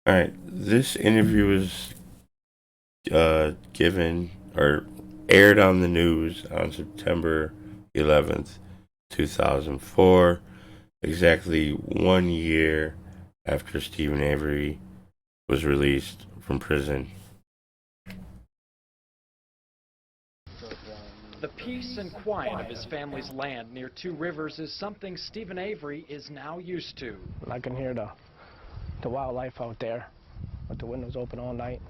All right, this interview was given or aired on the news on September 11th, 2004, exactly 1 year after Stephen Avery was released from prison. The peace and quiet of his family's land near Two Rivers is something Stephen Avery is now used to. I can hear the wildlife out there with the windows open all night.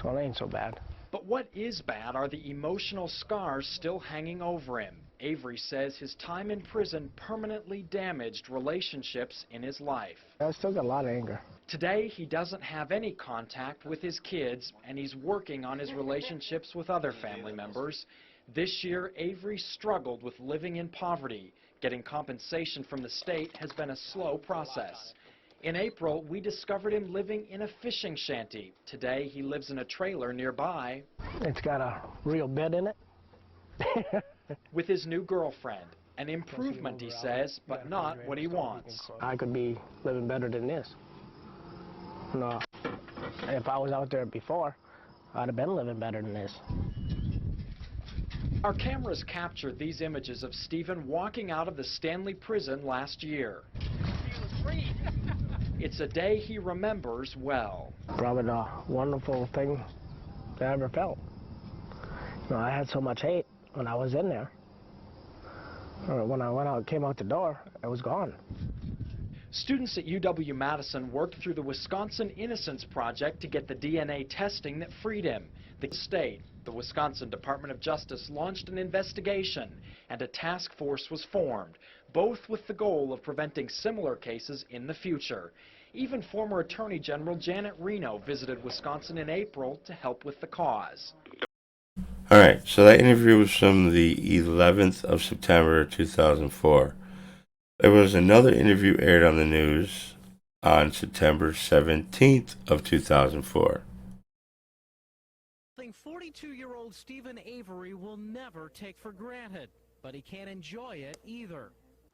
So it ain't so bad. But what is bad are the emotional scars still hanging over him. Avery says his time in prison permanently damaged relationships in his life. I still got a lot of anger. Today, he doesn't have any contact with his kids, and he's working on his relationships with other family members. This year, Avery struggled with living in poverty. Getting compensation from the state has been a slow process. In April, we discovered him living in a fishing shanty. Today, he lives in a trailer nearby It's got a real bed in it. with his new girlfriend. An improvement, he says, but not what he wants. I could be living better than this. No, if I was out there before, I'd have been living better than this. Our cameras captured these images of Stephen walking out of the Stanley prison last year. It's a day he remembers well. Probably the wonderful thing that I ever felt. I had so much hate when I was in there. Or when I went out, came out the door, it was gone. Students at UW-Madison worked through the Wisconsin Innocence Project to get the DNA testing that freed him. The state, the Wisconsin Department of Justice, launched an investigation, and a task force was formed, both with the goal of preventing similar cases in the future. Even former Attorney General Janet Reno visited Wisconsin in April to help with the cause. All right, so that interview was from the 11th of September 2004. There was another interview aired on the news on September 17th of 2004. 42-year-old Stephen Avery will never take for granted, but he can't enjoy it either.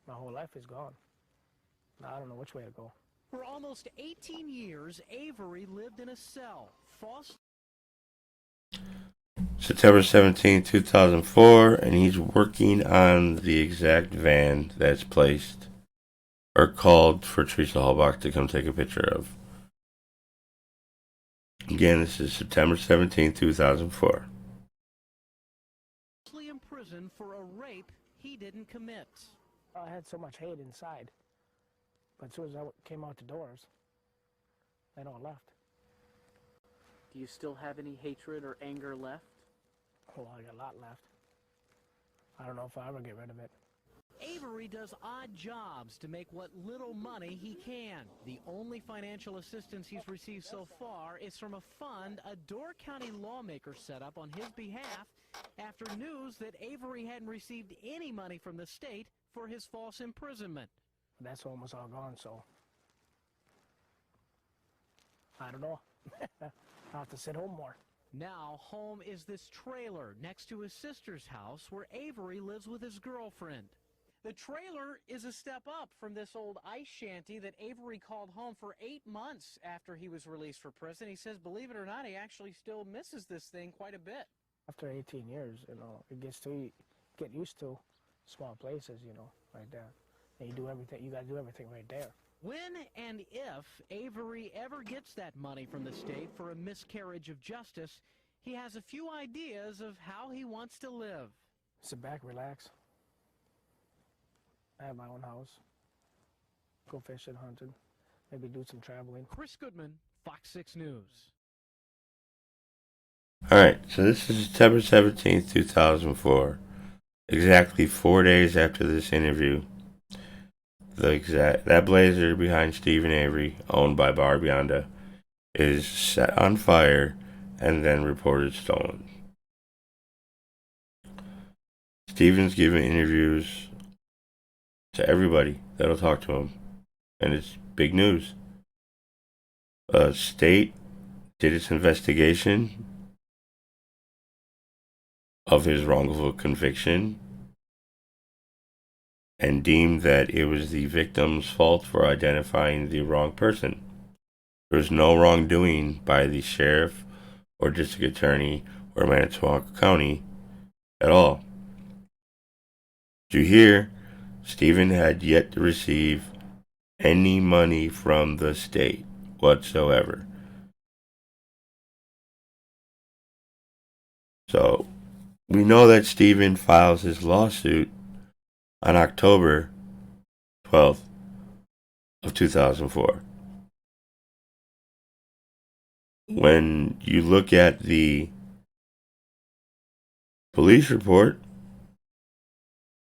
My whole life is gone. Now I don't know which way to go. For almost 18 years, Avery lived in a cell, September 17th, 2004, and he's working on the exact van that's placed or called for Teresa Halbach to come take a picture of. Again, this is September 17th, 2004. falsely imprisoned for a rape he didn't commit. I had so much hate inside. But as soon as I came out the doors, they all left. Do you still have any hatred or anger left? Oh, I got a lot left. I don't know if I'll ever get rid of it. Avery does odd jobs to make what little money he can. The only financial assistance he's received so far is from a fund a Door County lawmaker set up on his behalf after news that Avery hadn't received any money from the state for his false imprisonment. That's almost all gone, so I don't know. I'll have to sit home more. Now, home is this trailer next to his sister's house where Avery lives with his girlfriend. The trailer is a step up from this old ice shanty that Avery called home for 8 months after he was released from prison. He says, believe it or not, he actually still misses this thing quite a bit. After 18 years, it gets to get used to small places, right there. And you got to do everything right there. When and if Avery ever gets that money from the state for a miscarriage of justice, he has a few ideas of how he wants to live. Sit back, relax. I have my own house. Go fishing, hunting. Maybe do some traveling. Chris Goodman, Fox 6 News. Alright, so this is September 17th, 2004. Exactly 4 days after this interview. That Blazer behind Stephen Avery, owned by Barbionda, is set on fire and then reported stolen. Stephen's giving interviews to everybody that'll talk to him, and it's big news. State did its investigation of his wrongful conviction and deemed that it was the victim's fault for identifying the wrong person. There was no wrongdoing by the sheriff or district attorney or Manitowoc County at all. Did you hear? Stephen had yet to receive any money from the state whatsoever. So we know that Stephen files his lawsuit on October 12th of 2004. When you look at the police report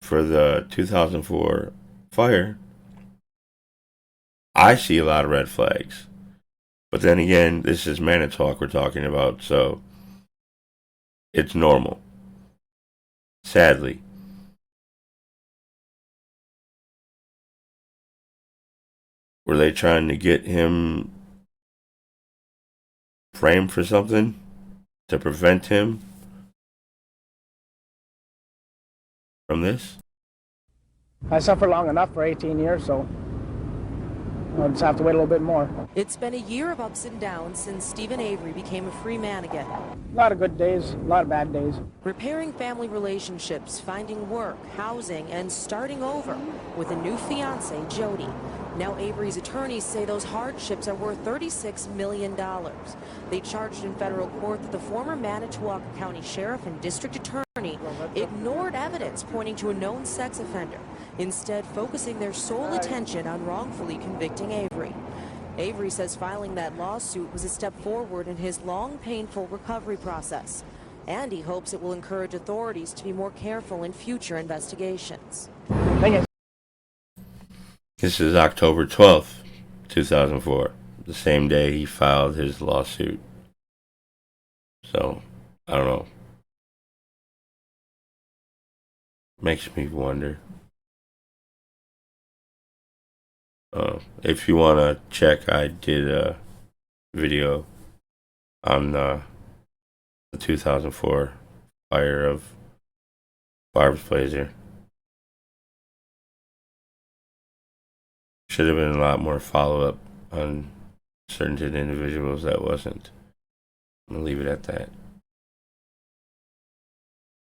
for the 2004 fire, I see a lot of red flags. But then again, this is Manitowoc we're talking about, so it's normal. Sadly. Were they trying to get him framed for something to prevent him from this? I suffered long enough for 18 years, so I'll just have to wait a little bit more. It's been a year of ups and downs since Stephen Avery became a free man again. A lot of good days, a lot of bad days. Repairing family relationships, finding work, housing, and starting over with a new fiancée, Jody. Now Avery's attorneys say those hardships are worth $36 million. They charged in federal court that the former Manitowoc County Sheriff and District Attorney ignored evidence pointing to a known sex offender, instead focusing their sole attention on wrongfully convicting Avery. Avery says filing that lawsuit was a step forward in his long, painful recovery process, and he hopes it will encourage authorities to be more careful in future investigations. Thing is, This is October 12th, 2004, the same day he filed his lawsuit. So, I don't know. Makes me wonder. If you want to check, I did a video on the 2004 fire of Barb's Blazer. Should have been a lot more follow-up on certain individuals that wasn't. I'm going to leave it at that.